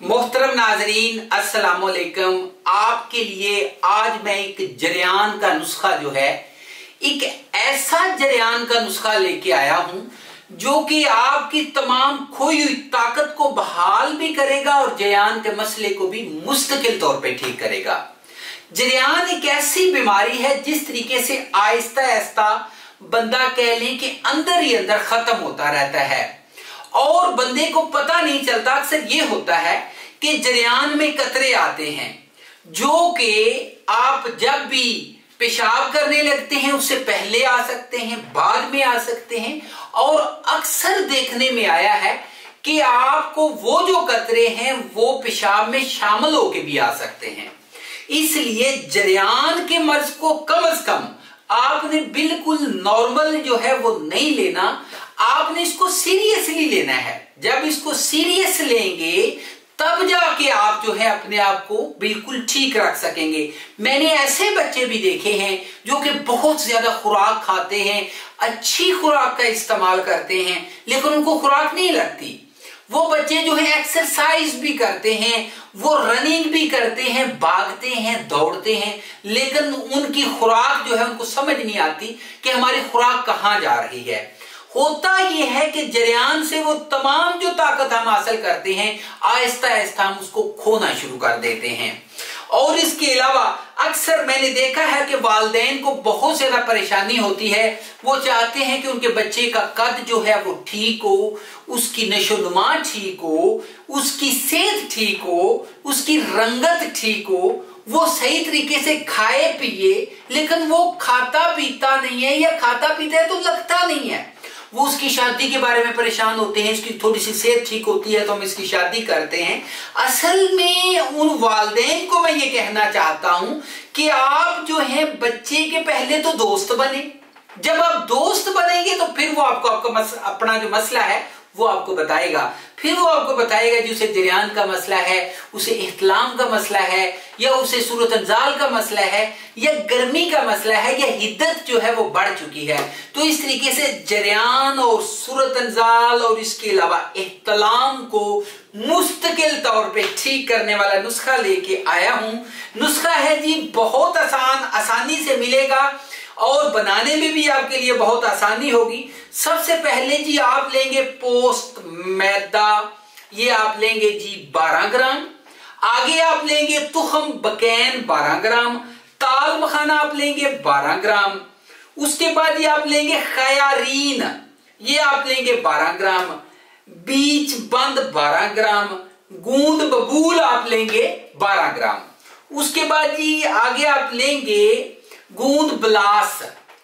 मोहतरम नाजरीन अस्सलाम वालेकुम। आपके लिए आज मैं एक जरियान का नुस्खा जो है, एक ऐसा जरियान का नुस्खा लेके आया हूं जो कि आपकी तमाम खोई हुई ताकत को बहाल भी करेगा और जरियान के मसले को भी मुस्तकिल तौर पे ठीक करेगा। जरियान एक ऐसी बीमारी है जिस तरीके से आहिस्ता आहिस्ता बंदा कह लें कि अंदर ही अंदर खत्म होता रहता है और बंदे को पता नहीं चलता। अक्सर ये होता है कि जरियान में कतरे आते हैं जो कि आप जब भी पेशाब करने लगते हैं उससे पहले आ सकते हैं, बाद में आ सकते हैं, और अक्सर देखने में आया है कि आपको वो जो कतरे हैं वो पेशाब में शामिल होके भी आ सकते हैं। इसलिए जरियान के मर्ज को कम से कम आपने बिल्कुल नॉर्मल जो है वो नहीं लेना, आपने इसको सीरियसली लेना है। जब इसको सीरियस लेंगे तब जाके आप जो है अपने आप को बिल्कुल ठीक रख सकेंगे। मैंने ऐसे बच्चे भी देखे हैं जो कि बहुत ज्यादा खुराक खाते हैं, अच्छी खुराक का इस्तेमाल करते हैं, लेकिन उनको खुराक नहीं लगती। वो बच्चे जो है एक्सरसाइज भी करते हैं, वो रनिंग भी करते हैं, भागते हैं, दौड़ते हैं, लेकिन उनकी खुराक जो है उनको समझ नहीं आती कि हमारी खुराक कहाँ जा रही है। होता यह है कि जरियान से वो तमाम जो ताकत हम हासिल करते हैं आहिस्ता आहिस्ता हम उसको खोना शुरू कर देते हैं। और इसके अलावा अक्सर मैंने देखा है कि वालिदैन को बहुत ज्यादा परेशानी होती है। वो चाहते हैं कि उनके बच्चे का कद जो है वो ठीक हो, उसकी नशोनुमा ठीक हो, उसकी सेहत ठीक हो, उसकी रंगत ठीक हो, वो सही तरीके से खाए पिए, लेकिन वो खाता पीता नहीं है, या खाता पीता है तो लगता नहीं है। वो उसकी शादी के बारे में परेशान होते हैं, इसकी थोड़ी सी सेहत ठीक होती है तो हम इसकी शादी करते हैं। असल में उन वालिदैन को मैं ये कहना चाहता हूं कि आप जो है बच्चे के पहले तो दोस्त बने। जब आप दोस्त बनेंगे तो फिर वो आपको अपना जो मसला है वो आपको बताएगा। फिर वो आपको बताएगा जी उसे जरियान का मसला है, उसे इहतलाम का मसला है, या उसे सूरत अंजाल का मसला है, या गर्मी का मसला है, या हिद्दत जो है वो बढ़ चुकी है। तो इस तरीके से जरियान और सूरत अंजाल और इसके अलावा इहतलाम को मुस्तकिल तौर पे ठीक करने वाला नुस्खा लेके आया हूं। नुस्खा है जी बहुत आसानी से मिलेगा और बनाने में भी आपके लिए बहुत आसानी होगी। सबसे पहले जी आप लेंगे पोस्त मैदा, ये आप लेंगे जी 12 ग्राम। आगे आप लेंगे तुखम बकैन 12 ग्राम। ताल मखाना आप लेंगे 12 ग्राम। उसके बाद ये आप लेंगे खयारीन, ये आप लेंगे 12 ग्राम। बीच बंद 12 ग्राम। गूंद बबूल आप लेंगे 12 ग्राम। उसके बाद जी आगे आप लेंगे गूंद बलास,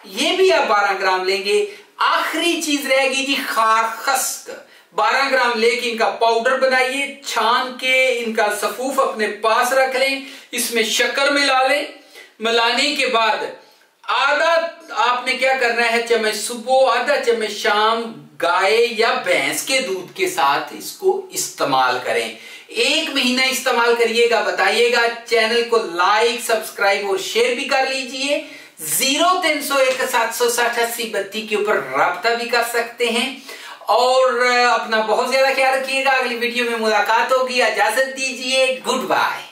ये भी आप 12 ग्राम लेंगे। आखिरी चीज रहेगी जी खार खस्क, 12 ग्राम लेके इनका पाउडर बनाइए, छान के इनका सफूफ अपने पास रख लें, इसमें शक्कर मिला लें। मिलाने के बाद आधा आपने क्या करना है, चम्मच सुबह आधा चम्मच शाम गाय या भैंस के दूध के साथ इसको इस्तेमाल करें। 1 महीना इस्तेमाल करिएगा, बताइएगा। चैनल को लाइक सब्सक्राइब और शेयर भी कर लीजिए। 0301 760 80 32 के ऊपर राब्ता भी कर सकते हैं। और अपना बहुत ज्यादा ख्याल रखिएगा। अगली वीडियो में मुलाकात होगी। इजाजत दीजिए, गुड बाय।